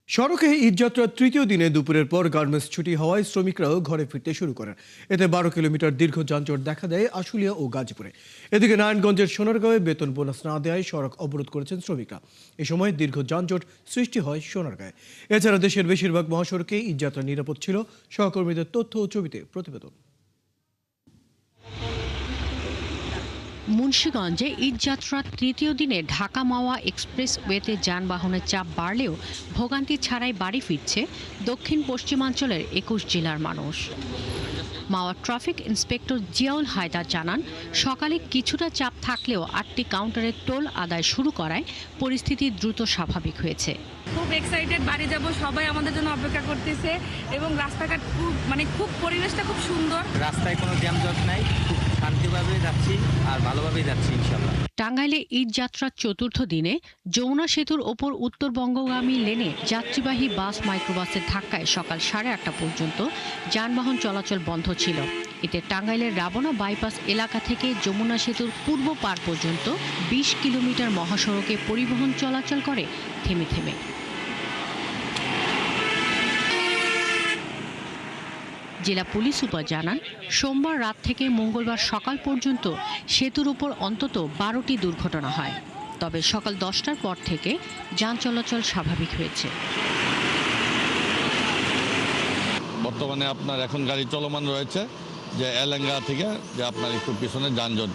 সড়কে ঈদযাত্রার তৃতীয় দিনে দুপুরের পর গার্মেন্টস ছুটি হওয়ায় শ্রমিকরাও ঘরে ফিরতে শুরু করেন। এতে 12 কিলোমিটার দীর্ঘ যানজট দেখা দেয় আশুলিয়া ও গাজীপুরে। এদিকে নারায়ণগঞ্জের সোনারগাঁওয়ে বেতন বোনাস না দেওয়ায় সড়ক অবরোধ করেছেন শ্রমিকরা। এ সময় দীর্ঘ যানজট সৃষ্টি হয় সোনারগাঁয়ে। এছাড়া দেশের বেশিরভাগ মহাসড়কে ঈদযাত্রা নিরাপদ ছিল। সহকর্মীদের তথ্য ও ছবিতে প্রতিবেদন। মুন্সিগঞ্জে ঈদযাত্রার তৃতীয় দিনে ঢাকা মাওয়া এক্সপ্রেসওয়েতে যানবাহনের চাপ বাড়লেও ভোগান্তি ছাড়াই বাড়ি ফিরছে দক্ষিণ পশ্চিমাঞ্চলের 21 জেলার মানুষ। মাওয়া ট্রাফিক ইন্সপেক্টর জিয়াউল হায়দার জানান, সকালে কিছুটা চাপ থাকলেও 8টি কাউন্টারে টোল আদায় শুরু করায় পরিস্থিতি দ্রুত স্বাভাবিক হয়েছে। খুব এক্সাইটেড, বাড়ি যাব, সবাই আমাদের জন্য অপেক্ষা করতেছে এবং রাস্তাঘাট খুব পরিবেশটা খুব সুন্দর। রাস্তায় কোনো জ্যামজট নাই, খুব শান্তিভাবে যাচ্ছি আর ভালোভাবেই যাচ্ছি ইনশাল্লাহ। টাঙ্গাইলে ঈদযাত্রার চতুর্থ দিনে যমুনা সেতুর ওপর উত্তরবঙ্গগামী লেনে যাত্রীবাহী বাস মাইক্রোবাসের ধাক্কায় সকাল 8:30 পর্যন্ত যানবাহন চলাচল বন্ধ ছিল। এতে টাঙ্গাইলের রাবণা বাইপাস এলাকা থেকে যমুনা সেতুর পূর্ব পার পর্যন্ত 20 কিলোমিটার মহাসড়কে পরিবহন চলাচল করে থেমে থেমে। জেলা পুলিশ সুপার জানান, সোমবার রাত থেকে মঙ্গলবার সকাল পর্যন্ত সেতুর উপর অন্তত 12টি দুর্ঘটনা হয়। তবে সকাল 10টার পর থেকে যান চলাচল স্বাভাবিক হয়েছে। বর্তমানে আপনার এখন গাড়ি চলমান রয়েছে, যে এলেঙ্গা থেকে যে আপনার একটু পিছনে যানজট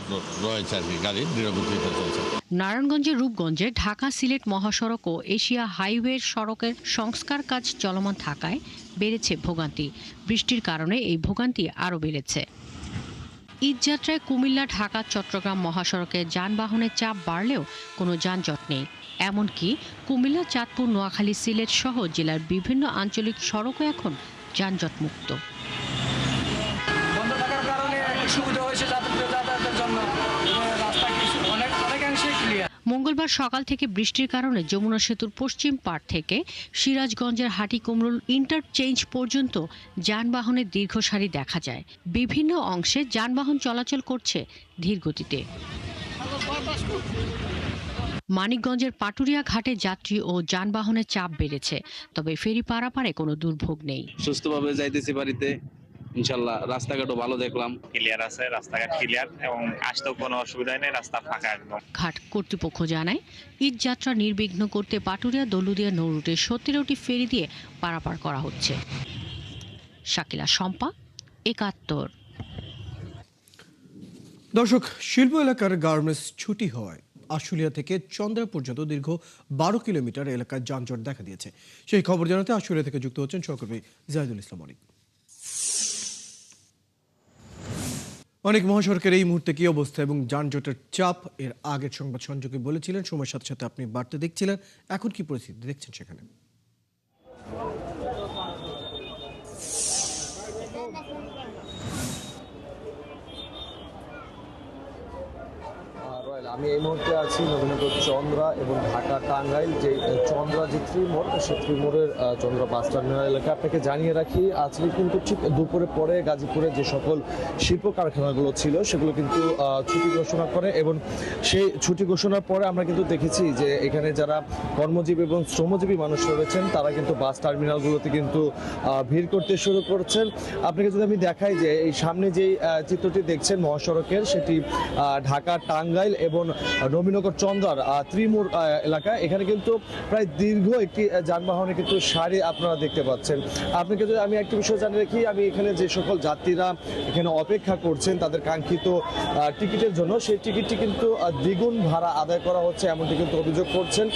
রয়েছে আর কি, গাড়ি ধীরগতিতে চলছে। নারায়ণগঞ্জের রূপগঞ্জে ঢাকা সিলেট মহাসড়ক ও এশিয়া হাইওয়ের সড়কের সংস্কার কাজ চলমান থাকায় বেড়েছে ভোগান্তি। বৃষ্টির কারণে এই ভোগান্তি আরও বেড়েছে। ঈদযাত্রায় কুমিল্লা ঢাকা চট্টগ্রাম মহাসড়কে যানবাহনের চাপ বাড়লেও কোনো যানজট নেই। এমনকি কুমিল্লা চাঁদপুর নোয়াখালী সিলেট সহ জেলার বিভিন্ন আঞ্চলিক সড়কও এখন যানজট মুক্ত। মঙ্গলবার সকাল থেকে বৃষ্টির কারণে যমুনা সেতুর পশ্চিম পাড় থেকে সিরাজগঞ্জের হাটিকুমরুল ইন্টারচেঞ্জ পর্যন্ত যানবাহনের দীর্ঘ সারি দেখা যায়। বিভিন্ন অংশে যানবাহন চলাচল করছে ধীর গতিতে। মানিকগঞ্জের পাটুরিয়া ঘাটে যাত্রী ও যানবাহনের চাপ বেড়েছে, তবে ফেরি পারাপারে কোনো দুর্ভোগ নেই। সুস্থভাবে যাইতেছি বাড়িতে ইনশাল্লাহ। রাস্তাঘাটও ভালো দেখলাম, ক্লিয়ার আছে, রাস্তাঘাট ক্লিয়ার এবং আসতেও কোনো অসুবিধা নেই, রাস্তা ফাঁকা একদম। ঘাট কর্তৃপক্ষ জানায়, ঈদ যাত্রা নির্বিঘ্ন করতে পাটুরিয়া দৌলুদিয়া নৌ রুটে 17টি ফেরি দিয়ে পারাপার করা হচ্ছে। শাকিলা শম্পা, 71। দর্শক, শিল্প এলাকার গার্মেন্টস ছুটি হওয়ায় আশুলিয়া থেকে চন্দ্রা পর্যন্ত দীর্ঘ 12 কিলোমিটার এলাকায় যানজট দেখা দিয়েছে। সেই খবর জানাতে আশুলিয়া থেকে যুক্ত হচ্ছেন সহকর্মী জাহিদুল ইসলাম অনিক। অনেক মহাসড়কের এই মুহূর্তে কি অবস্থা এবং যানজটের চাপ এর আগের সংবাদ সংযোগে বলেছিলেন, সময়ের সাথে সাথে আপনি বাড়তে দেখছিলেন, এখন কি পরিস্থিতি দেখছেন সেখানে? আমি এই মুহূর্তে আছি নবীনগর চন্দ্রা এবং ঢাকা টাঙ্গাইল যে চন্দ্রা যে ত্রিমোড়, সে ত্রিমোড়ের চন্দ্রা বাস টার্মিনাল এলাকা। আপনাকে জানিয়ে রাখি, আজকে কিন্তু ঠিক দুপুরে পরে গাজীপুরে যে সকল শিল্প কারখানাগুলো ছিল সেগুলো কিন্তু ছুটি ঘোষণা করে এবং সেই ছুটি ঘোষণার পরে আমরা কিন্তু দেখেছি যে এখানে যারা কর্মজীবী এবং শ্রমজীবী মানুষ রয়েছেন তারা কিন্তু বাস টার্মিনালগুলোতে কিন্তু ভিড় করতে শুরু করছেন। আপনাকে যদি আমি দেখাই যে এই সামনে যেই চিত্রটি দেখছেন মহাসড়কের, সেটি ঢাকা টাঙ্গাইল এবং নবীনগর চন্দ্রার ত্রিমোড় এলাকা। এখানে কিন্তু প্রায় দীর্ঘ একটি যানবাহনে কিন্তু সারি আপনারা দেখতে পাচ্ছেন। আপনাকে যদি আমি একটি বিষয় জানিয়ে রাখি, আমি এখানে যে সকল যাত্রীরা এখানে অপেক্ষা করছেন তাদের কাঙ্ক্ষিত টিকিটের জন্য, সেই টিকিটটি কিন্তু দ্বিগুণ ভাড়া আদায় করা হচ্ছে এমনটি কিন্তু অভিযোগ করছেন।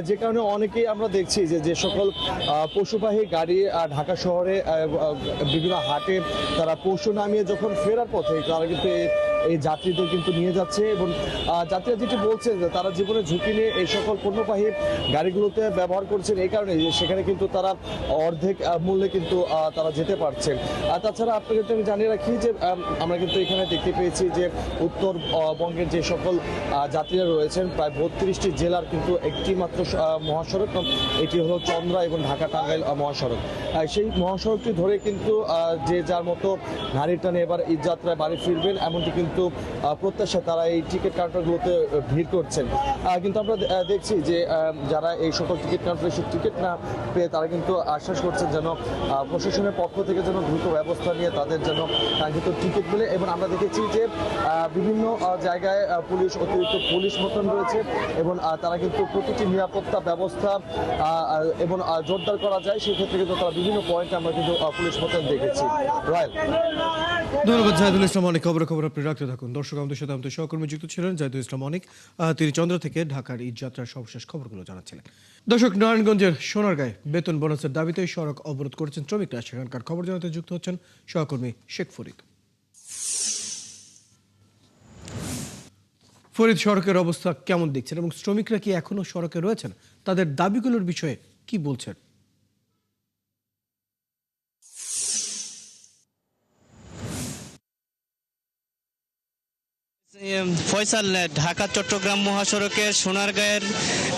যে কারণে অনেকেই আমরা দেখছি যে সকল পশুবাহী গাড়ি ঢাকা শহরে বিভিন্ন হাটে তারা পশু নামিয়ে যখন ফেরার পথে তারা কিন্তু এই যাত্রীদের কিন্তু নিয়ে যাচ্ছে এবং যাত্রীরা যেটি বলছেন যে তারা জীবনের ঝুঁকি নিয়ে এই সকল পণ্যবাহী গাড়িগুলোতে ব্যবহার করছেন, এই কারণে সেখানে কিন্তু তারা অর্ধেক মূল্যে কিন্তু তারা যেতে পারছেন। তাছাড়া আপনাকে আমি জানিয়ে রাখি যে আমরা কিন্তু এখানে দেখতে পেয়েছি যে উত্তরবঙ্গের যে সকল যাত্রীরা রয়েছেন প্রায় 32টি জেলার কিন্তু একটি মাত্র মহাসড়ক, এটি হলো চন্দ্রা এবং ঢাকা টাঙ্গাইল মহাসড়ক। সেই মহাসড়কটি ধরে কিন্তু যে যার মতো নারীর টানে এবার ঈদ যাত্রায় বাড়ি ফিরবেন এমনটি কিন্তু কিন্তু প্রত্যাশা তারা এই টিকিট কাউন্টারগুলোতে ভিড় করছেন। কিন্তু আমরা দেখছি যে যারা এই সকল টিকিট কাউন্টারে এসে টিকিট না পেয়ে তারা কিন্তু আশ্বাস করছেন যেন প্রশাসনের পক্ষ থেকে যেন দ্রুত ব্যবস্থা নিয়ে তাদের যেন কাঙ্ক্ষিত টিকিট মিলে। এবং আমরা দেখেছি যে বিভিন্ন জায়গায় অতিরিক্ত পুলিশ মোতায়েন রয়েছে এবং তারা কিন্তু প্রতিটি নিরাপত্তা ব্যবস্থা এবং জোরদার করা যায় সেক্ষেত্রে কিন্তু তারা বিভিন্ন পয়েন্টে আমরা কিন্তু পুলিশ মোতায়েন দেখেছি। রয়্যাল, ধন্যবাদ জাহিদুল ইসলাম অনেক। খবর আপনি রাখতে থাকুন। দর্শক, আমাদের সাথে আমাদের সহকর্মী যুক্ত ছিলেন জাহিদুল ইসলাম অনেক। তিনি চন্দ্রা থেকে ঢাকার ঈদ যাত্রার সর্বশেষ খবরগুলো জানাচ্ছিলেন। দর্শক, নারায়ণগঞ্জের সোনারগাঁয়ে বেতন বোনাসের দাবিতে সড়ক অবরোধ করেছেন শ্রমিকরা। সেখানকার খবর জানাতে যুক্ত হচ্ছেন সহকর্মী শেখ ফরিদ। ফরিদ, সড়কের অবস্থা কেমন দেখছেন এবং শ্রমিকরা কি এখনো সড়কে রয়েছেন? তাদের দাবিগুলোর বিষয়ে কি বলছেন? ফয়সাল, ঢাকা চট্টগ্রাম মহাসড়কের সোনারগাঁয়ের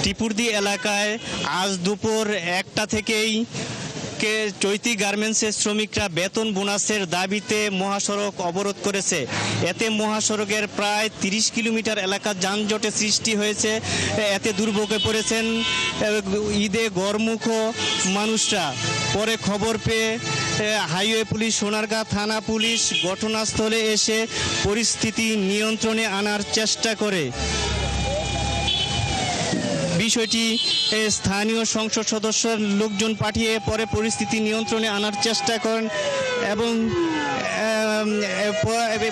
টিপুরদি এলাকায় আজ দুপুর 1টা থেকেই চৈতি গার্মেন্টসের শ্রমিকরা বেতন বোনাসের দাবিতে মহাসড়ক অবরোধ করেছে। এতে মহাসড়কের প্রায় 30 কিলোমিটার এলাকা যানজটের সৃষ্টি হয়েছে। এতে দুর্ভোগে পড়েছেন ঈদে গড়মুখ মানুষরা। পরে খবর পেয়ে হাইওয়ে পুলিশ, সোনারগাঁ থানা পুলিশ ঘটনাস্থলে এসে পরিস্থিতি নিয়ন্ত্রণে আনার চেষ্টা করে। বিষয়টি স্থানীয় সংসদ সদস্যের লোকজন পাঠিয়ে পরে পরিস্থিতি নিয়ন্ত্রণে আনার চেষ্টা করেন এবং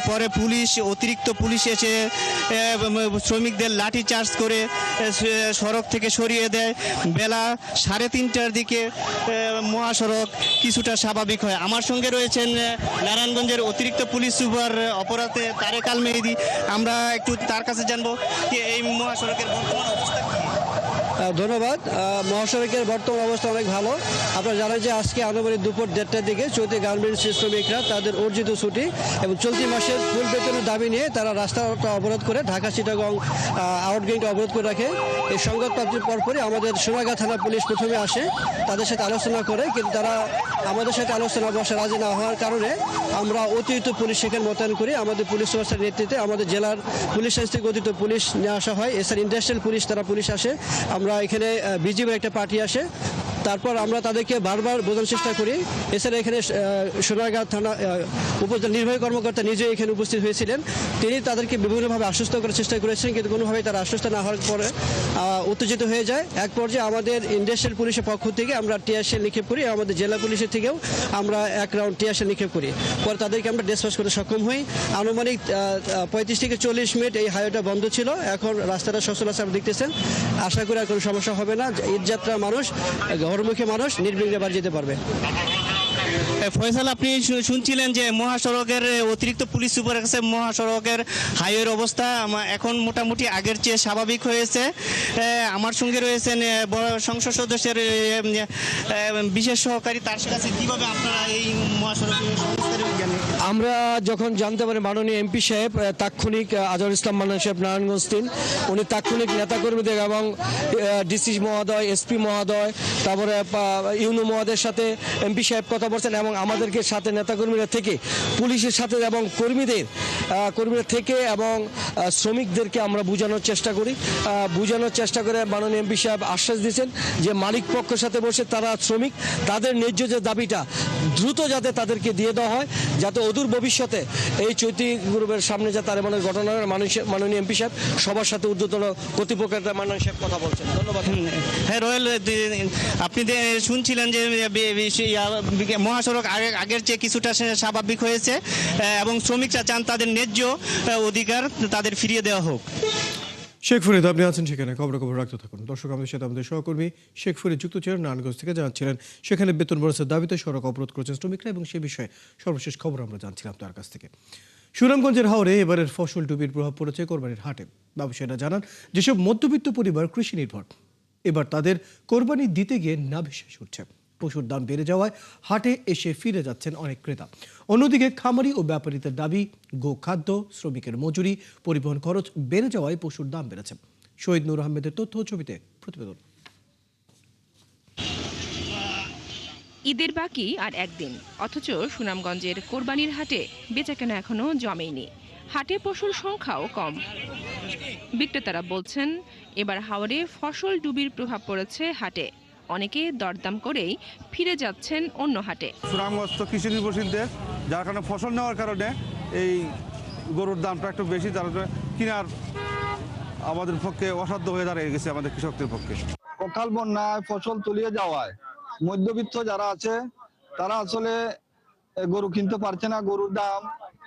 পরে অতিরিক্ত পুলিশ এসে শ্রমিকদের লাঠি চার্জ করে সড়ক থেকে সরিয়ে দেয়। বেলা 3:30টার দিকে মহাসড়ক কিছুটা স্বাভাবিক হয়। আমার সঙ্গে রয়েছেন নারায়ণগঞ্জের অতিরিক্ত পুলিশ সুপার অপরাধে তারেক আল মেহেদি। আমরা একটু তার কাছে জানবো যে এই মহাসড়কের বর্তমান অবস্থা কি। ধন্যবাদ। মহাসড়কের বর্তমান অবস্থা অনেক ভালো। আপনারা জানেন যে আজকে আনুমানিক দুপুর 1:30টার দিকে চৈতি গার্মেন্টস শ্রমিকরা তাদের অর্জিত ছুটি এবং চলতি মাসের ফুল বেতনের দাবি নিয়ে তারা রাস্তাটা অবরোধ করে ঢাকা চিটাগং আউটগেটটা অবরোধ করে রাখে। এই সংবাদ প্রাপ্তির পরপরই আমাদের সোনারগাঁ থানা পুলিশ প্রথমে আসে, তাদের সাথে আলোচনা করে, কিন্তু তারা আমাদের সাথে আলোচনা বসে রাজি না হওয়ার কারণে আমরা অতিরিক্ত পুলিশ সেখানে মোতায়েন করি। আমাদের পুলিশ সুপারের নেতৃত্বে আমাদের জেলার পুলিশ লাইন থেকে অতিরিক্ত পুলিশ নিয়ে আসা হয়। এছাড়া ইন্ডাস্ট্রিয়াল পুলিশ তারা পুলিশ আসে, আমরা এখানে বিজিবির একটা পার্টি আসে। তারপর আমরা তাদেরকে বারবার বোঝানোর চেষ্টা করি। এছাড়া এখানে সোনারগাঁ থানা উপজেলা নির্বাহী কর্মকর্তা নিজে এখানে উপস্থিত হয়েছিলেন। তিনি তাদেরকে বিভিন্নভাবে আশ্বস্ত করার চেষ্টা করেছেন, কিন্তু কোনোভাবেই তারা আশ্বস্ত না হওয়ার পরে উত্তেজিত হয়ে যায়। এক পর্যায়ে আমাদের ইন্ডাস্ট্রিয়াল পুলিশের পক্ষ থেকে আমরা টিয়ারশেল নিক্ষেপ করি, আমাদের জেলা পুলিশের থেকেও আমরা 1 রাউন্ড টিয়ারশেল নিক্ষেপ করি। পরে তাদেরকে আমরা ডিসপাস করতে সক্ষম হই। আনুমানিক 35 থেকে 40 মিনিট এই হাইওয়েটা বন্ধ ছিল। এখন রাস্তাটা সচল আছে, আপনারা দেখতেছেন। আশা করি আর কোনো সমস্যা হবে না। ঈদযাত্রা মানুষ, ঘরমুখী মানুষ নির্বিঘ্নে বাড়ি যেতে পারবে। ফয়সাল, আপনি শুনছিলেন যে মহাসড়কের অতিরিক্ত পুলিশ সুপারের কাছে মহাসড়কের হাইওয়ের অবস্থা এখন মোটামুটি আগের চেয়ে স্বাভাবিক হয়েছে। আমার সঙ্গে রয়েছেন সংসদ সদস্যের বিশেষ সহকারী, তার কাছে কিভাবে আপনারা এই মহাসড়কের আমরা যখন জানতে পারি মাননীয় এমপি সাহেব তাৎক্ষণিক আজহার ইসলাম মান্নান সাহেব নারায়ণগঞ্জ 3, উনি তাৎক্ষণিক নেতাকর্মীদের এবং ডিসি মহোদয়, এসপি মহোদয়, তারপরে ইউনো মহোদয়ের সাথে এমপি সাহেব কথা বলছেন এবং আমাদেরকে সাথে নেতাকর্মীরা থেকে পুলিশের সাথে এবং কর্মীদের থেকে এবং শ্রমিকদেরকে আমরা বোঝানোর চেষ্টা করে মাননীয় এমপি সাহেব আশ্বাস দিয়েছেন যে মালিক পক্ষের সাথে বসে তারা শ্রমিক তাদের ন্যায্য যে দাবিটা দ্রুত যাতে তাদেরকে দিয়ে দেওয়া হয়, যাতে অদূর ভবিষ্যতে এই চৈতি গ্রুপের সামনে যাতে আর এমন ঘটনা মাননীয় এমপি সাহেব সবার সাথে ঊর্ধ্বতন কর্তৃপক্ষের মাননীয় সাহেব কথা বলছেন। ধন্যবাদ। হ্যাঁ রয়েল, আপনি শুনছিলেন যে মহাসড়ক আগের চেয়ে কিছুটা স্বাভাবিক হয়েছে এবং শ্রমিকরা চান তাদের ন্যায্য অধিকার তাদের ফিরিয়ে দেওয়া হোক। শেখ ফরিদ, আপনি আছেন সেখানে, খবর রাখতে থাকুন। দর্শক, আমাদের সাথে আমাদের সহকর্মী শেখ ফরিদ যুক্ত ছিলেন নারায়ণগঞ্জ থেকে, জানাচ্ছিলেন সেখানে বেতন বোনাসের দাবিতে সড়ক অবরোধ করেছেন শ্রমিকরা এবং সে বিষয়ে সর্বশেষ খবর আমরা জানছিলাম তার কাছ থেকে। সুনামগঞ্জের হাওরে এবারের ফসল ডুবির প্রভাব পড়েছে কোরবানির হাটে। ব্যবসায়ীরা জানান যেসব মধ্যবিত্ত পরিবার কৃষি নির্ভর, এবার তাদের কোরবানি দিতে গিয়ে নাভিশ্বাস উঠছে। পশুর দাম বেড়ে যাওয়ায় হাটে এসে ফিরে যাচ্ছেন অনেক ক্রেতা। অন্যদিকে খামারি ও ব্যাপারীদের দাবি, গোখাদ্য, শ্রমিকের মজুরি, পরিবহন খরচ বেড়ে যাওয়ায় পশুর দাম বেড়েছে। শহীদ নূর আহমেদের তথ্য ছবিতে প্রতিবেদন। ঈদের বাকি আর একদিন, অথচ সুনামগঞ্জের কোরবানির হাটে বেচাকেনা এখনো জমেনি। হাটে পশুর সংখ্যাও কম। বিক্রেতারা বলছেন এবার হাওরে ফসল ডুবির প্রভাব পড়েছে হাটে। অনেকে দরদাম করেই ফিরে যাচ্ছেন অন্য হাটে। সুনামগঞ্জ তো কৃষি নির্ভরশীল দেশ, যার কারণে ফসল নেওয়ার কারণে এই গরুর দামটা একটু বেশি, যার কেনার আমাদের পক্ষে অসাধ্য হয়ে দাঁড়িয়ে গেছে আমাদের কৃষকদের পক্ষে। অকাল বন্যায় ফসল তলিয়ে যাওয়ায় মধ্যবিত্ত যারা আছে তারা আসলে গরু কিনতে পারছে না, গরুর দাম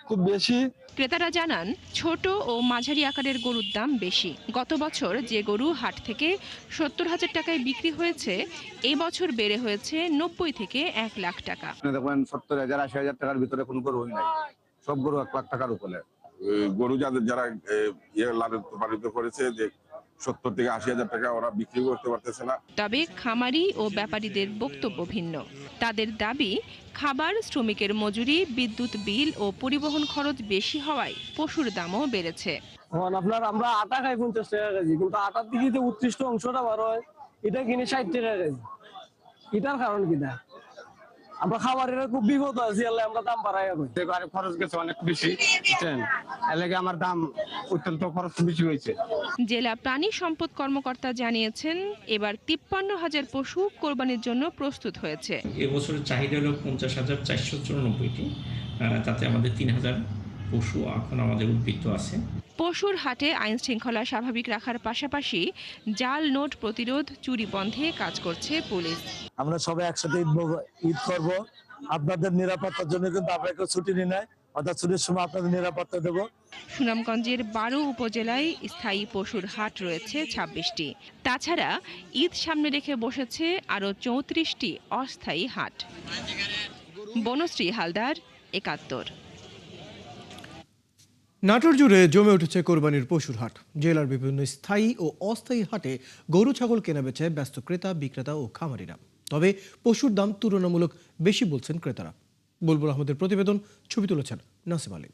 খুব বেশি। ক্রেতারা জানান ছোট ও মাঝারি আকারের গরুর দাম বেশি। গত বছর যে গরু হাট থেকে 70,000 টাকায় বিক্রি হয়েছে, এই বছর বেড়ে হয়েছে 90 থেকে 1 লাখ টাকা। দেখবেন 70,000 80,000 টাকার ভিতরে কোনো গরুই নাই, সব গরু 1 লাখ টাকার উপরে। গরু যারা লালিত করেছে যে 70 থেকে 80,000 টাকা ওরা বিক্রি করতে পারতেছে না। তবে খামারি ও ব্যাপারীদের বক্তব্য ভিন্ন। তাদের দাবি খাবার, শ্রমিকের মজুরি, বিদ্যুৎ বিল ও পরিবহন খরচ বেশি হওয়ায় পশুর দামও বেড়েছে। আমরা আটা খাই 50 টাকা কেজি, কিন্তু আটার দিকে যে উৎকৃষ্ট অংশটা বার হয় এটা কিনে 60 টাকা কেজি। এটার কারণ কিনা? আমরা খাবারের খুব বিপদ আছি, আমরা দাম বাড়াই খরচ গেছে অনেক বেশি, এলাকা আমার দাম অত্যন্ত খরচ বেশি হয়েছে। জেলা প্রাণী সম্পদ কর্মকর্তা জানিয়েছেন এবার 53,000 পশু কোরবানির জন্য প্রস্তুত হয়েছে। এবছরের চাহিদা হলো 50,494টি, তাতে আমাদের 3,000 পশু এখন আমাদের উদ্বৃত্ত আছে। পশুর হাটে আইন শৃঙ্খলা স্বাভাবিক রাখার পাশাপাশি জাল নোট প্রতিরোধ, চুরি বন্ধে কাজ করছে পুলিশ। আমরা সবাই একসাথে ঈদ করব, আপনাদের নিরাপত্তার জন্য কিন্তু আমরা কেউ ছুটি নিই নাই, অর্থাৎ ছুটির সময় আপনাদের নিরাপত্তা দেব। সুনামগঞ্জের 12 উপজেলায় স্থায়ী পশুর হাট রয়েছে 26টি। তাছাড়া ঈদ সামনে রেখে বসেছে আরও 34টি অস্থায়ী হাট। বনশ্রী হালদার, 71। নাটোর জুড়ে জমে উঠেছে কোরবানির পশুর হাট। জেলার বিভিন্ন স্থায়ী ও অস্থায়ী হাটে গরু ছাগল কেনাবেচে ব্যস্ত ক্রেতা, বিক্রেতা ও খামারিরা। তবে পশুর দাম তুলনামূলক বেশি বলছেন ক্রেতারা। বুলবুল আহমেদের প্রতিবেদন, ছবি তুলেছেন নাসিম আলী।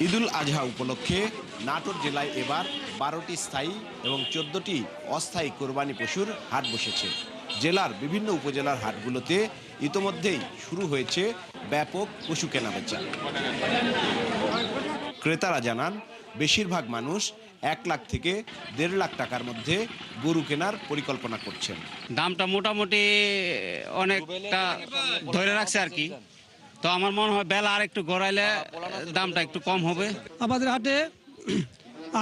ঈদুল আজহা উপলক্ষে নাটোর জেলায় এবার 12টি স্থায়ী এবং 14টি অস্থায়ী কোরবানি পশুর হাট বসেছে। জেলার বিভিন্ন উপজেলার হাটগুলোতে ইতোমধ্যেই শুরু হয়েছে ব্যাপক পশু কেনাবেচা। ক্রেতারা জানান বেশিরভাগ মানুষ 1 লাখ থেকে 1.5 লাখ টাকার মধ্যে গরু কেনার পরিকল্পনা করছেন। দামটা মোটামুটি অনেকটা ধরে রাখছে আর কি, তো আমার মনে হয় বেলা আর একটু গড়াইলে দামটা একটু কম হবে। আমাদের হাটে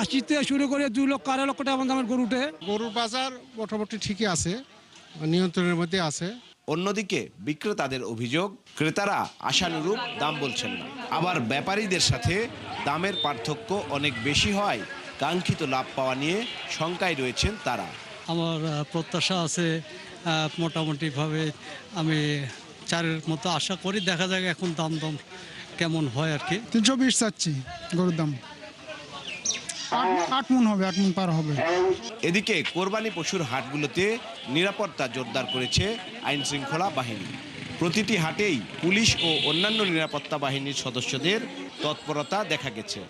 80 থেকে শুরু করে 2 লক্ষ 2.5 লক্ষ টাকা দামের গরু উঠে। গরুর বাজার মোটামুটি ঠিকই আছে, নিয়ন্ত্রণের মধ্যে আছে। অন্যদিকে বিক্রেতাদের অভিযোগ, ক্রেতারা আশানুরূপ দাম বলছেন না। আবার ব্যাপারীদের সাথে দামের পার্থক্য অনেক বেশি হয় কাঙ্ক্ষিত লাভ পাওয়া নিয়ে শঙ্কায় রয়েছেন তারা। আমার প্রত্যাশা আছে মোটামুটিভাবে আমি 4-এর মতো আশা করি, দেখা যাক এখন দাম কেমন হয় আর কি। 320 চাচ্ছি গরুর দাম, 8 মণ হবে, 8 মণ পার হবে। এদিকে কোরবানি পশুর হাটগুলোতে নিরাপত্তা জোরদার করেছে আইন শৃঙ্খলা বাহিনী। প্রতিটি হাটেই পুলিশ ও অন্যান্য নিরাপত্তা বাহিনীর সদস্যদের তৎপরতা দেখা গেছে।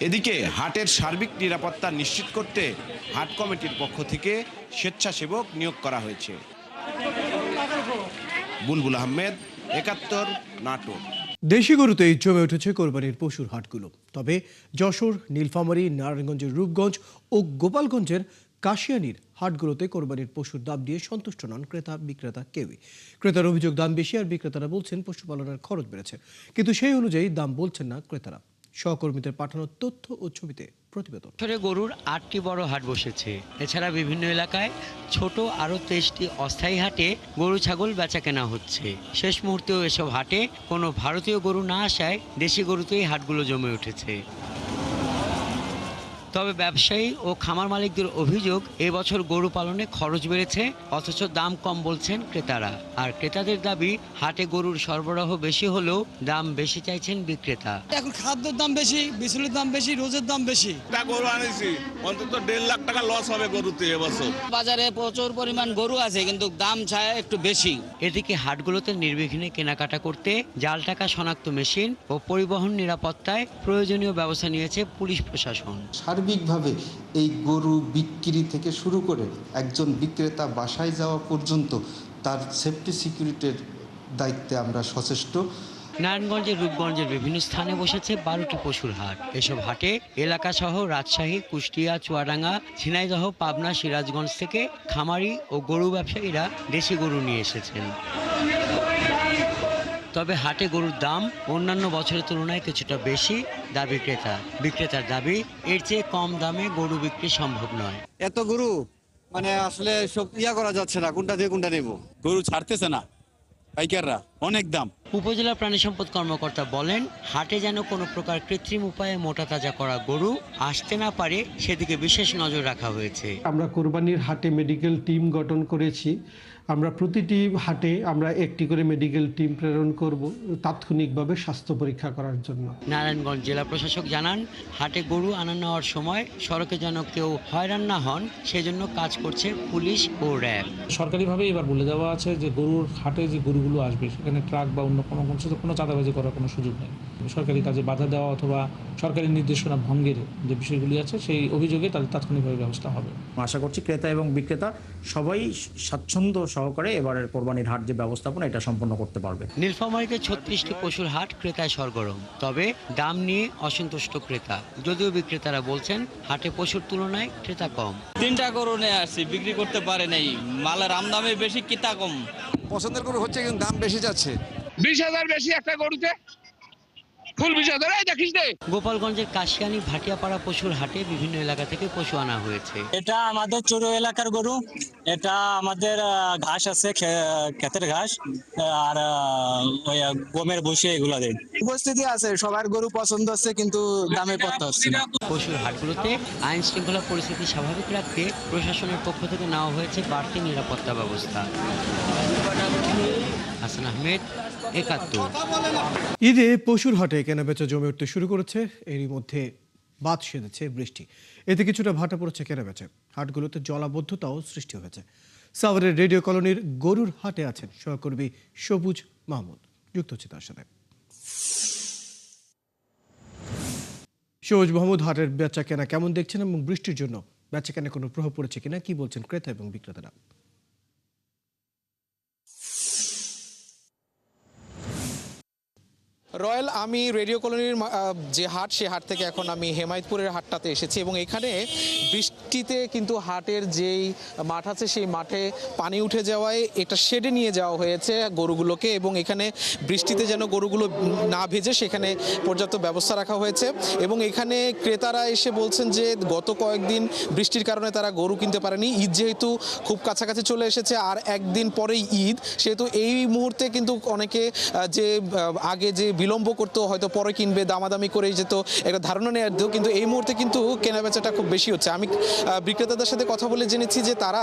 এদিকে হাটের সার্বিক নিরাপত্তা নিশ্চিত করতে হাট কমিটির পক্ষ থেকে স্বেচ্ছাসেবক নিয়োগ করা হয়েছে। বুলবুল আহমেদ, 71, নাটোর। দেশি গরুতেই জমে উঠেছে কোরবানির পশুর হাটগুলো। তবে যশোর, নীলফামারী, নারায়ণগঞ্জের রূপগঞ্জ ও গোপালগঞ্জের কাশিয়ানীর হাটগুলোতে কোরবানির পশুর দাম দিয়ে সন্তুষ্ট নন ক্রেতা, বিক্রেতা কেউই। ক্রেতার অভিযোগ দাম বেশি, আর বিক্রেতারা বলছেন পশুপালনের খরচ বেড়েছে, কিন্তু সেই অনুযায়ী দাম বলছেন না ক্রেতারা। সহকর্মীদের পাঠানো তথ্য ও ছবিতে প্রতিবেদন। গরুর 8টি বড় হাট বসেছে। এছাড়া বিভিন্ন এলাকায় ছোট আরও 23টি অস্থায়ী হাটে গরু ছাগল বেচা কেনা হচ্ছে। শেষ মুহূর্তেও এসব হাটে কোনো ভারতীয় গরু না আসায় দেশি গরুতেই হাটগুলো জমে উঠেছে। তবে ব্যবসায়ী ও খামার মালিকদের অভিযোগ, এবছর গরু পালনে খরচ বেড়েছে, অথচ দাম কম বলছেন ক্রেতারা। আর ক্রেতাদের দাবি, হাটে গরুর সরবরাহ বেশি হলেও দাম বেশি চাইছেন বিক্রেতা। এখন খাদ্যের দাম বেশি, বিচুলির দাম বেশি, রোজের দাম বেশি। গরু আনেছি অন্তত 1.5 লাখ টাকা লস হবে গরুতে এবছর। বাজারে প্রচুর পরিমাণ গরু আছে, কিন্তু দাম চায় একটু বেশি। এদিকে হাটগুলোতে নির্বিঘ্নে কেনাকাটা করতে জাল টাকা শনাক্ত মেশিন ও পরিবহন নিরাপত্তায় প্রয়োজনীয় ব্যবস্থা নিয়েছে পুলিশ প্রশাসন। সার্বিকভাবে এই গরু বিক্রি থেকে শুরু করে একজন বিক্রেতা বাসায় যাওয়া পর্যন্ত তার সেফটি সিকিউরিটির দায়িত্বে আমরা সচেষ্ট। নারায়ণগঞ্জের রূপগঞ্জের বিভিন্ন স্থানে বসেছে 12টি পশুর হাট। এসব হাটে এলাকাসহ রাজশাহী, কুষ্টিয়া, চুয়াডাঙ্গা, ঝিনাইদহ, পাবনা, সিরাজগঞ্জ থেকে খামারি ও গরু ব্যবসায়ীরা দেশি গরু নিয়ে এসেছেন। তবে হাটে গরুর দাম অন্যান্য বছরের তুলনায় কিছুটা বেশি দাবি বিক্রেতার দাবি এর চেয়ে কম দামে গরু বিক্রি সম্ভব নয়। এত গরু মানে আসলে সব করা যাচ্ছে না, কোনটা দিয়ে কোনটা নেব। গরু ছাড়তেছে না পাইকাররা, অনেক দাম। উপজেলা প্রাণী সম্পদ কর্মকর্তা বলেন, হাটে যেন কোনো প্রকার কৃত্রিম উপায়ে মোটা তাজা করা গরু আসতে না পারে সেদিকে বিশেষ নজর রাখা হয়েছে। আমরা কোরবানির হাটে মেডিকেল টিম গঠন করেছি। আমরা প্রতিটি হাটে আমরা একটি করে মেডিকেল টিম প্রেরণ করব তাৎক্ষণিকভাবে স্বাস্থ্য পরীক্ষা করার জন্য। নারায়ণগঞ্জ জেলা প্রশাসক জানান, হাটে গরু আনা নেওয়ার সময় সড়কে যেন কেউ হয়রান না হন সেজন্য কাজ করছে পুলিশ ও র্যাব। সরকারিভাবে এবার বলে দেওয়া আছে যে গরুর হাটে যে গরুগুলো আসবে সেখানে ট্রাক বা অন্য কোনো চাঁদাবাজি করার কোনো সুযোগ নেই। সরকারি কাজে বাধা দেওয়া অথবা সরকারি নির্দেশনা ভঙ্গের যে বিষয়গুলি আছে সেই অভিযোগে তাদের তাৎক্ষণিকভাবে ব্যবস্থা হবে। আশা করছি ক্রেতা এবং বিক্রেতা সবাই স্বাচ্ছন্দ্য সহকারে এবারের কোরবানির হাট যে ব্যবস্থাপনা এটা সম্পন্ন করতে পারবে। নীলফামারীতে 36টি পশুর হাট ক্রেতায় সরগরম, তবে দাম নিয়ে অসন্তুষ্ট ক্রেতা। যদিও বিক্রেতারা বলছেন হাটে পশুর তুলনায় ক্রেতা কম। 3টা গরু নিয়ে আসছি, বিক্রি করতে পারে নাই, মালের আমদামে বেশি, কিতা কম। পছন্দের গরু হচ্ছে কিন্তু দাম বেশি যাচ্ছে। 20,000 বেশি একটা গরুতে, ফুল 20,000। দেখিস দে গোপালগঞ্জের কাশিয়ানী ভাটিয়াপাড়া পশুর হাটে বিভিন্ন এলাকা থেকে পশু আনা হয়েছে। এটা আমাদের চুরু এলাকার গরু। এটা আমাদের ঘাস আছে, ক্ষেতের ঘাস আর ওই গমের ভুসি এগুলো দেয়। উপস্থিতি আছে, সবার গরু পছন্দ হচ্ছে কিন্তু দামে পড়তে হচ্ছে না। পশুর হাটগুলোতে আইন শৃঙ্খলা পরিস্থিতি স্বাভাবিক রাখতে প্রশাসনের পক্ষ থেকে নেওয়া হয়েছে বাড়তি নিরাপত্তা ব্যবস্থা। হাসান আহমেদ, 71। ঈদে পশুর হাটে কেনাবেচা জমে উঠতে শুরু করেছে। এরই মধ্যে বাদ সেধেছে বৃষ্টি, এতে কিছুটা ভাটা পড়েছে কেনাবেচা। হাটগুলোতে জলাবদ্ধতাও সৃষ্টি হয়েছে। সাভারের রেডিও কলোনির গরুর হাটে আছেন সহকর্মী সবুজ মাহমুদ, যুক্ত হচ্ছে তার সাথে। সবুজ মাহমুদ, হাটের বেচা কেনা কেমন দেখছেন এবং বৃষ্টির জন্য বেচা কেনা কোনো প্রভাব পড়েছে কিনা, কি বলছেন ক্রেতা এবং বিক্রেতারা? রয়্যাল, আমি রেডিও কলোনির যে হাট, সে হাট থেকে এখন আমি হেমায়তপুরের হাটটাতে এসেছি এবং এখানে বৃষ্টিতে কিন্তু হাটের যেই মাঠ আছে সেই মাঠে পানি উঠে যাওয়ায় একটা শেডে নিয়ে যাওয়া হয়েছে গরুগুলোকে এবং এখানে বৃষ্টিতে যেন গরুগুলো না ভেজে সেখানে পর্যাপ্ত ব্যবস্থা রাখা হয়েছে। এবং এখানে ক্রেতারা এসে বলছেন যে গত কয়েকদিন বৃষ্টির কারণে তারা গরু কিনতে পারেনি। ঈদ যেহেতু খুব কাছাকাছি চলে এসেছে আর একদিন পরেই ঈদ, সেহেতু এই মুহূর্তে কিন্তু অনেকে যে আগে যে বিলম্ব করতো, হয়তো পরে কিনবে, দামাদামি করে যেত, একটা ধারণা নেওয়ার দিও, কিন্তু এই মুহূর্তে কিন্তু কেনাবেচাটা খুব বেশি হচ্ছে। আমি বিক্রেতাদের সাথে কথা বলে জেনেছি যে তারা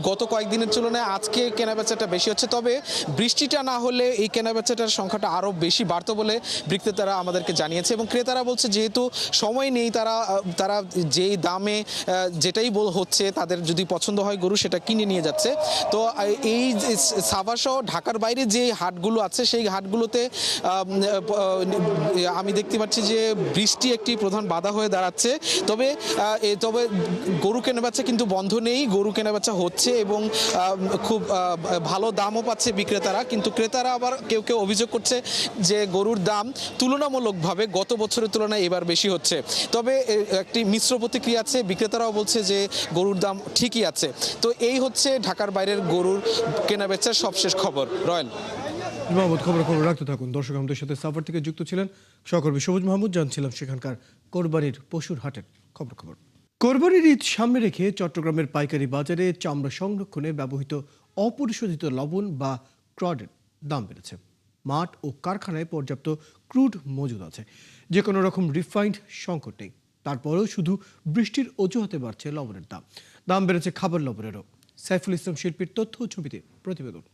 গত কয়েকদিনের তুলনায় আজকে কেনাবেচাটা বেশি হচ্ছে। তবে বৃষ্টিটা না হলে এই কেনাবেচাটার সংখ্যাটা আরও বেশি বাড়তো বলে বিক্রেতারা আমাদেরকে জানিয়েছে। এবং ক্রেতারা বলছে যেহেতু সময় নেই, তারা যেই দামে যেটাই হচ্ছে তাদের যদি পছন্দ হয় গরু সেটা কিনে নিয়ে যাচ্ছে। তো এই সাভার সহ ঢাকার বাইরে যে হাটগুলো আছে সেই হাটগুলোতে আমি দেখতে পাচ্ছি যে বৃষ্টি একটি প্রধান বাধা হয়ে দাঁড়াচ্ছে। তবে গরু কেনাবেচা কিন্তু বন্ধ নেই, গরু কেনাবেচা হচ্ছে এবং খুব ভালো দামও পাচ্ছে বিক্রেতারা। কিন্তু ক্রেতারা আবার কেউ কেউ অভিযোগ করছে যে গরুর দাম তুলনামূলকভাবে গত বছরের তুলনায় এবার বেশি হচ্ছে। তবে একটি মিশ্র প্রতিক্রিয়া আছে, বিক্রেতারাও বলছে যে গরুর দাম ঠিকই আছে। তো এই হচ্ছে ঢাকার বাইরের গরুর কেনাবেচার সবশেষ খবর। রয়্যাল মাহমুদ, খবর রাখতে থাকুন। দর্শক, আমাদের সাথে সাভার থেকে যুক্ত ছিলেন সহকর্মী সবুজ মাহমুদ। জানছিলাম সেখানকার কোরবানির পশুর হাটের খবর। কোরবানির ঈদ সামনে রেখে চট্টগ্রামের পাইকারি বাজারে চামড়া সংরক্ষণে ব্যবহৃত অপরিশোধিত লবণ বা ক্রডের দাম বেড়েছে। মাঠ ও কারখানায় পর্যাপ্ত ক্রুড মজুদ আছে, যে কোনো রকম রিফাইন্ড সংকট নেই। তারপরেও শুধু বৃষ্টির অজুহাতে বাড়ছে লবণের দাম বেড়েছে খাবার লবণেরও। সাইফুল ইসলাম শিল্পীর তথ্য ও ছবিতে প্রতিবেদন।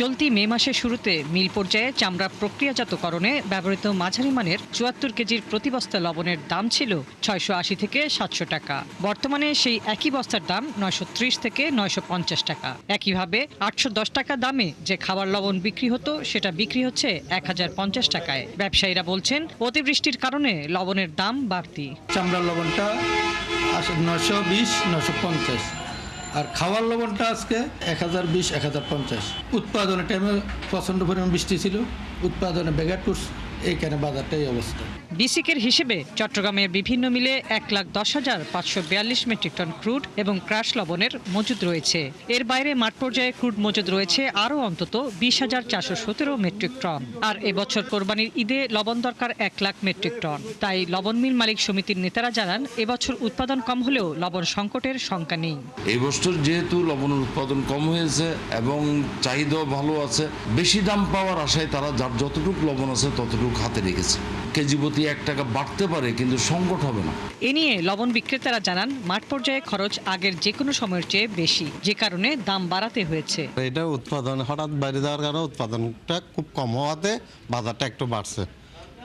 চলতি মে মাসের শুরুতে মিল পর্যায়ে চামড়া প্রক্রিয়াজাতকরণে ব্যবহৃত মাঝারি মানের ৭৪ কেজির প্রতি বস্তা লবণের দাম ছিল ৬৮০ থেকে ৭০০ টাকা। বর্তমানে সেই একই বস্তার দাম ৯৩০ থেকে ৯৫০ টাকা। একইভাবে ৮১০ টাকা দামে যে খাবার লবণ বিক্রি হতো সেটা বিক্রি হচ্ছে ১০৫০ টাকায়। ব্যবসায়ীরা বলছেন অতিবৃষ্টির কারণে লবণের দাম বাড়তি। চামড়ার লবণটা ৯২০, ৯৫০, আর খাওয়ার লবণটা আজকে 1020, 1050। উৎপাদনের টাইমে প্রচণ্ড পরিমাণ বৃষ্টি ছিল, উৎপাদনে ব্যাঘাত করছে, এইখানে বাজারটা এই অবস্থা। বিসিকের হিসেবে চট্টগ্রামের বিভিন্ন মিলে 1,10,542 মেট্রিক টন ক্রুড এবং ক্রাশ লবণের মজুদ রয়েছে। এর বাইরে মাঠ পর্যায়ে ক্রুড মজুদ রয়েছে আরও অন্তত 20,417 মেট্রিক টন। আর এবছর কোরবানির ঈদে লবণ দরকার 1 লাখ মেট্রিক টন। তাই লবণ মিল মালিক সমিতির নেতারা জানান, এবছর উৎপাদন কম হলেও লবণ সংকটের শঙ্কা নেই। এই বছর যেহেতু লবণের উৎপাদন কম হয়েছে এবং চাহিদাও ভালো আছে, বেশি দাম পাওয়ার আশায় তারা যার যতটুকু লবণ আছে ততটুকু হাতে রেখেছে। কেজি প্রতি 1 টাকা বাড়তে পারে, কিন্তু সংকট হবে না। এ নিয়ে লবণ বিক্রেতারা জানান, মাঠ পর্যায়ে খরচ আগের যে কোনো সময়ের চেয়ে বেশি, যে কারণে দাম বাড়াতে হয়েছে। এটা উৎপাদন হঠাৎ বেড়ে যাওয়ার কারণে উৎপাদনটা খুব কম হওয়াতে বাজারটা একটু বাড়ছে।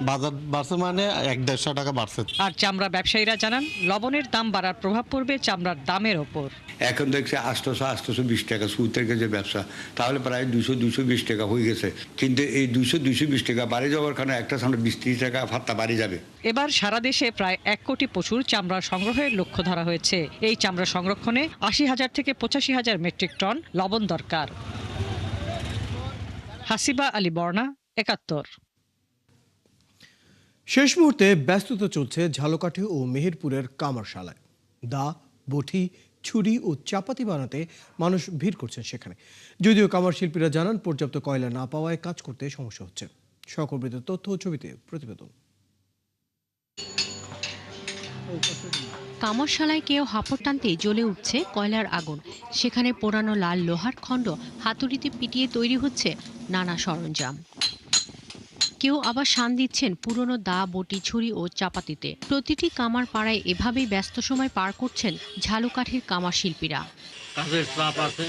বাজার বাড়ছে মানে 100-150 টাকা বাড়ছে। আর চামড়া ব্যবসায়ীরা জানান, লবণের দাম বাড়ার প্রভাব পড়বে চামড়ার দামের ওপর। এখন দেখছি 800-820 টাকা সুদ থেকে যে ব্যবসা, তাহলে প্রায় 200-220 টাকা হয়ে গেছে। কিন্তু এই 200-220 টাকা বাড়ি যাওয়ার কারণে একটা সামনে 20-30 টাকা ভাত্তা বাড়ি যাবে। এবার সারা দেশে প্রায় 1 কোটি পশুর চামড়া সংগ্রহের লক্ষ্য ধরা হয়েছে। এই চামড়া সংরক্ষণে 80,000 থেকে 85,000 মেট্রিক টন লবণ দরকার। হাসিবা আলী বর্ণা, 71। শেষ মুহূর্তে ব্যস্ততা চলছে ঝালকাঠি ও মেহেরপুরের কামারশালায়। দা, বটি, ছুরি ও চাপাতি বানাতে মানুষ ভিড় করছেন সেখানে। যদিও কামার শিল্পীরা জানান, পর্যাপ্ত কয়লা না পাওয়ায় কাজ করতে সমস্যা হচ্ছে। সহকর্মীদের তথ্য ও ছবিতে প্রতিবেদন। কামারশালায় কেউ হাঁপড় টানতেই জ্বলে উঠছে কয়লার আগুন। সেখানে পোড়ানো লাল লোহার খণ্ড হাতুড়িতে পিটিয়ে তৈরি হচ্ছে নানা সরঞ্জাম। কেউ আবার শান দিচ্ছেন পুরনো দা, বটি, ছুরি ও চাপাতিতে। প্রতিটি কামার পাড়ায় এভাবেই ব্যস্ত সময় পার করছেন ঝালকাঠির কামার শিল্পীরা। কাজের চাপ আছে,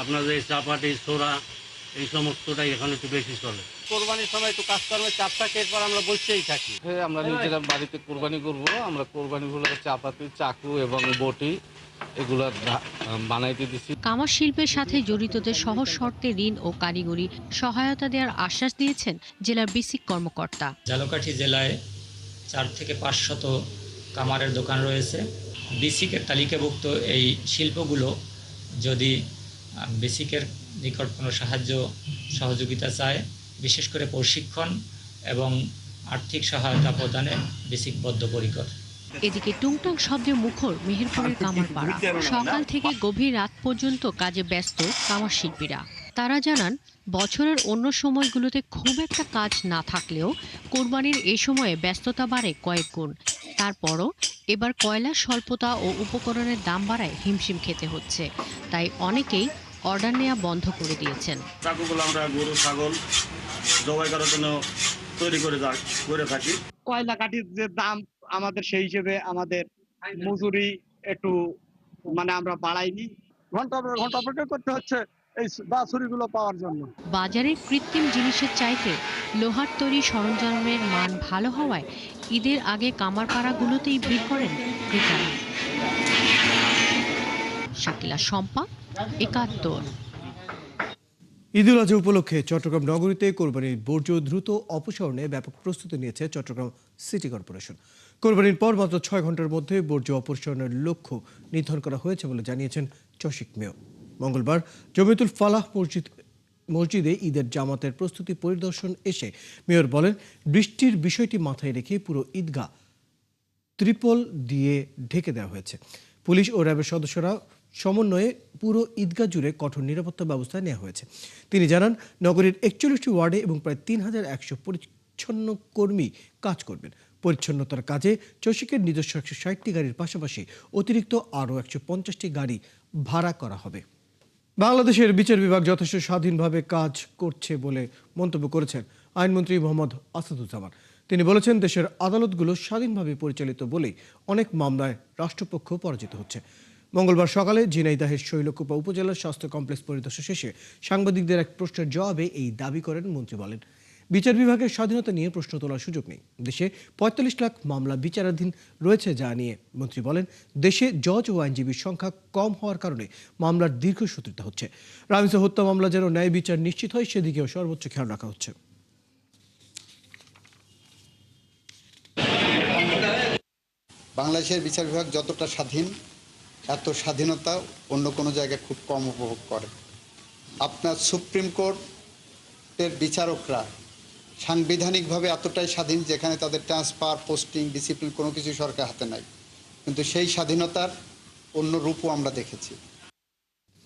আপনাদের চাপাটি, ছোড়া, এই সমস্তটাই এখানে একটু বেশি চলে। কোরবানির সময় একটু কাজকর্মের চাপ থাকে, এরপর আমরা বসেই থাকি। আমরা নিজেরা বাড়িতে কোরবানি করব, আমরা কোরবানিগুলো চাপাতি, চাকু এবং বটি এগুলো বানাইতে দিচ্ছি। কামার শিল্পের সাথে জড়িতদের সহজ শর্তে ঋণ ও কারিগরি সহায়তা দেওয়ার আশ্বাস দিয়েছেন জেলার বিসিক কর্মকর্তা। ঝালকাঠি জেলায় 4 থেকে 500 কামারের দোকান রয়েছে। বিসিকের তালিকাভুক্ত এই শিল্পগুলো যদি বিসিকের নিকট কোনো সাহায্য সহযোগিতা চায়, বিশেষ করে প্রশিক্ষণ এবং আর্থিক সহায়তা প্রদানে বিসিক বদ্ধপরিকর। এদিকে টুংটাং শব্দে মুখর মেহেরপুরের কামারপাড়া। সকাল থেকে গভীর রাত পর্যন্ত কাজে ব্যস্ত কামার শিল্পীরা। তারা জানান, বছরের অন্য সময়গুলোতে খুব একটা কাজ না থাকলেও কোরবানির এই সময়ে ব্যস্ততা বাড়ে কয়েক গুণ। তারপরও এবার কয়লার স্বল্পতা ও উপকরণের দাম বাড়ায় হিমশিম খেতে হচ্ছে। তাই অনেকেই অর্ডার নেওয়া বন্ধ করে দিয়েছেন। চাকুগুলো আমরা গরু, ছাগল জবাই করার জন্য তৈরি করে থাকি। কয়লা কাঠির যে দাম আমাদের, সেই হিসেবে আমাদের মজুরি একটু আমরা বাড়াইনি। ঘন্টা অপেক্ষা করতে হচ্ছে এই ছুরিগুলো পাওয়ার জন্য। বাজারে কৃত্রিম জিনিসের চাইতে লোহার তৈরি সরঞ্জামের মান ভালো হওয়ায় ঈদের আগে কামারপাড়াগুলোতেই ভিড় করেন ক্রেতারা। শাকিলা শম্পা, 71। ঈদুল আজহা উপলক্ষে চট্টগ্রাম নগরীতে কোরবানির বর্জ্য দ্রুত অপসারণে ব্যাপক প্রস্তুতি নিয়েছে চট্টগ্রাম সিটি কর্পোরেশন। কোরবানির পর মাত্র 6 ঘন্টার মধ্যে বর্জ্য অপসারণের লক্ষ্য নির্ধারণ করা হয়েছে বলে জানিয়েছেন চশিক মেয়র। মঙ্গলবার জমিয়তুল ফালাহ মসজিদে ঈদের জামাতের প্রস্তুতি পরিদর্শন এসে মেয়র বলেন, বৃষ্টির বিষয়টি মাথায় রেখে পুরো ঈদগাহ ত্রিপল দিয়ে ঢেকে দেওয়া হয়েছে। পুলিশ ও র্যাবের সদস্যরা সমন্বয়ে পুরো ঈদগাহ জুড়ে কঠোর নিরাপত্তা ব্যবস্থা নেওয়া হয়েছে। তিনি জানান, নগরীর 41টি ওয়ার্ডে এবং প্রায় 3100 পরিচ্ছন্ন কর্মী কাজ করবেন। পরিচ্ছন্নতার কাজে চশিকের নিজস্ব 160টি গাড়ির পাশাপাশি অতিরিক্ত আরও 150টি গাড়ি ভাড়া করা হবে। বাংলাদেশের বিচার বিভাগ যথেষ্ট স্বাধীনভাবে কাজ করছে বলে মন্তব্য করেছেন আইনমন্ত্রী মোহাম্মদ আসাদুজ্জামান। তিনি বলেছেন, দেশের আদালতগুলো স্বাধীনভাবে পরিচালিত বলেই অনেক মামলায় রাষ্ট্রপক্ষ পরাজিত হচ্ছে। মঙ্গলবার সকালে ঝিনাইদহের শৈলকুপা উপজেলার স্বাস্থ্য কমপ্লেক্স পরিদর্শন শেষে সাংবাদিকদের এক প্রশ্নের জবাবে এই দাবি করেন মন্ত্রী। বলেন, বিচার বিভাগের স্বাধীনতা নিয়ে প্রশ্ন তোলার সুযোগ নেই। দেশে 45 লাখ মামলা বিচারাধীন রয়েছে, যা নিয়ে মন্ত্রী বলেন, দেশে জজ ও আইনজীবীর সংখ্যা কম হওয়ার কারণে মামলার দীর্ঘসূত্রিতা হচ্ছে। রামিসা হত্যা মামলা যেন ন্যায় বিচার নিশ্চিত হয়, সেদিকেও সর্বোচ্চ খেয়াল রাখা হচ্ছে। বাংলাদেশের বিচার বিভাগ যতটা স্বাধীন এত স্বাধীনতা অন্য কোনো জায়গায় খুব কম উপভোগ করে। আপনার সুপ্রিম কোর্টের বিচারকরা সাংবিধানিকভাবে এতটাই স্বাধীন, যেখানে তাদের ট্রান্সফার, পোস্টিং, ডিসিপ্লিন কোনো কিছু সরকার হাতে নাই, কিন্তু সেই স্বাধীনতার অন্য রূপও আমরা দেখেছি।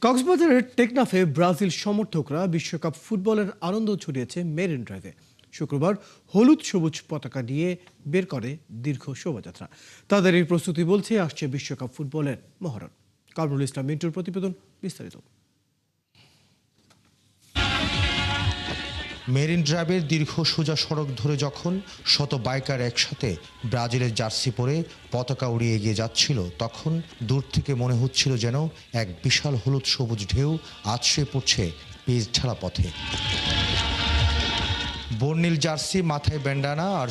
কক্সবাজারের টেকনাফে ব্রাজিল সমর্থকরা বিশ্বকাপ ফুটবলের আনন্দ ছড়িয়েছে মেরিন ড্রাইভে। শুক্রবার হলুদ সবুজ পতাকা নিয়ে বের করে দীর্ঘ শোভাযাত্রা। তাদের এই প্রস্তুতি বলছে আসছে বিশ্বকাপ ফুটবলের মহরণ। কামরুল ইসলাম মিন্টুর প্রতিবেদন, বিস্তারিত। মেরিন ড্রাইভের দীর্ঘ সোজা সড়ক ধরে যখন শত বাইকার একসাথে ব্রাজিলের জার্সি পরে পতাকা উড়িয়ে এগিয়ে যাচ্ছিল, তখন দূর থেকে মনে হচ্ছিল যেন এক বিশাল হলুদ সবুজ ঢেউ আছড়ে পড়ছে পিচ ঢালা পথে। বর্ণিল জার্সি, মাথায় ব্যান্ডানা আর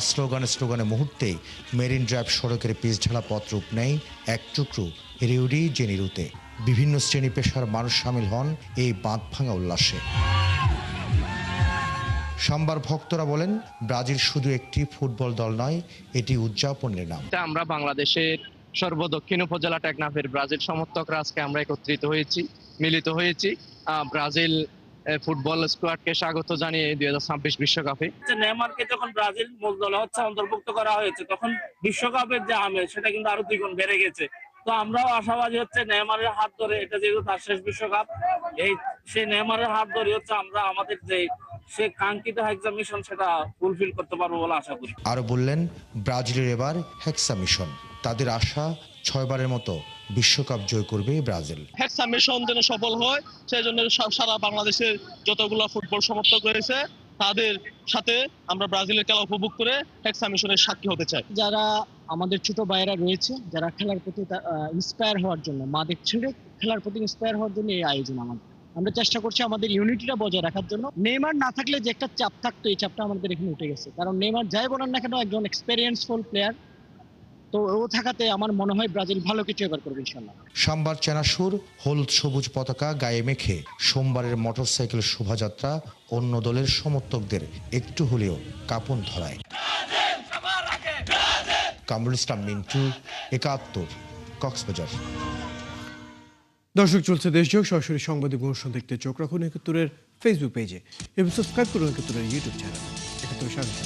স্লোগানে মুহূর্তেই মেরিন ড্রাইভ সড়কের পিচ ঢালা পথ রূপ নেয় এক টুকরো রিও ডি জেনিরোতে। বিভিন্ন শ্রেণী পেশার মানুষ সামিল হন এই বাঁধ ভাঙা উল্লাসে। সাম্বার ভক্তরা বলেন, ব্রাজিল শুধু একটি ফুটবল দল নয়, এটি উদযাপনের নাম। আমরা বাংলাদেশের সর্বদক্ষিণ উপজেলা টেকনাফের ব্রাজিল সমর্থকরা আজকে আমরা একত্রিত হয়েছি, মিলিত হয়েছি ব্রাজিল ফুটবল স্কোয়াডকে স্বাগত জানিয়ে 2026 বিশ্বকাপে। নেইমারকে যখন ব্রাজিল মূল দলে অন্তর্ভুক্ত করা হয়েছে, তখন বিশ্বকাপের যে আমেজ সেটা কিন্তু আরো দ্বিগুণ বেড়ে গেছে। তো আমরাও আশাবাদী হচ্ছে নেইমারের হাত ধরে, এটা যেহেতু তার শেষ বিশ্বকাপ, সেই নেইমারের হাত ধরে হচ্ছে আমরা আমাদের যে সে কাঙ্ক্ষিত হেক্সা মিশন সেটা ফুলফিল করতে পারবো বলে আশা করি। আরো বললেন, ব্রাজিলের এবার হেক্সা মিশন, তাদের আশা 6 বারের মতো বিশ্বকাপ জয় করবে ব্রাজিল। হেক্সা মিশন যেন সফল হয়, সেই জন্য সারা বাংলাদেশের যতগুলো ফুটবল সমর্থক রয়েছে তাদের সাথে আমরা ব্রাজিলের খেলা উপভোগ করে হেক্সা মিশনের সাক্ষী হতে চাই। যারা আমাদের ছোট ভাইয়েরা রয়েছে, যারা খেলার প্রতি ইন্সপায়ার হওয়ার জন্য, মাদের ছেড়ে খেলার প্রতি ইন্সপায়ার হওয়ার জন্য এই আয়োজন আমাদের। আমরা চেষ্টা করছি আমাদের ইউনিটিটা বজায় রাখার জন্য। নেইমার না থাকলে যে একটা চাপ থাকতো, এই চাপটা আমাদের এখানে উঠে গেছে। কারণ নেইমার যাই বলেন না কেন, একজন এক্সপেরিয়েন্সফুল প্লেয়ার। তো ও থাকাতে আমার মনে হয় ব্রাজিল ভালো কিছু এবার করবে ইনশাআল্লাহ। সাম্বার চেনাসুর, হলুদ সবুজ পতাকা গায়ে মেখে সোমবারের মোটরসাইকেল শোভাযাত্রা অন্য দলের সমর্থকদের একটু হলেও কাঁপন ধরায়। কামরুল ইসলাম মিন্টু, 71, কক্সবাজার। দর্শক, চলছে দেশজোগ সরাসরি সাংবাদিক অনুষ্ঠান দেখতে চোখ রাখুন 71-এর ফেসবুক পেজে এবং সাবস্ক্রাইব করুন 71-এর ইউটিউব চ্যানেল। 71 স্বাগত।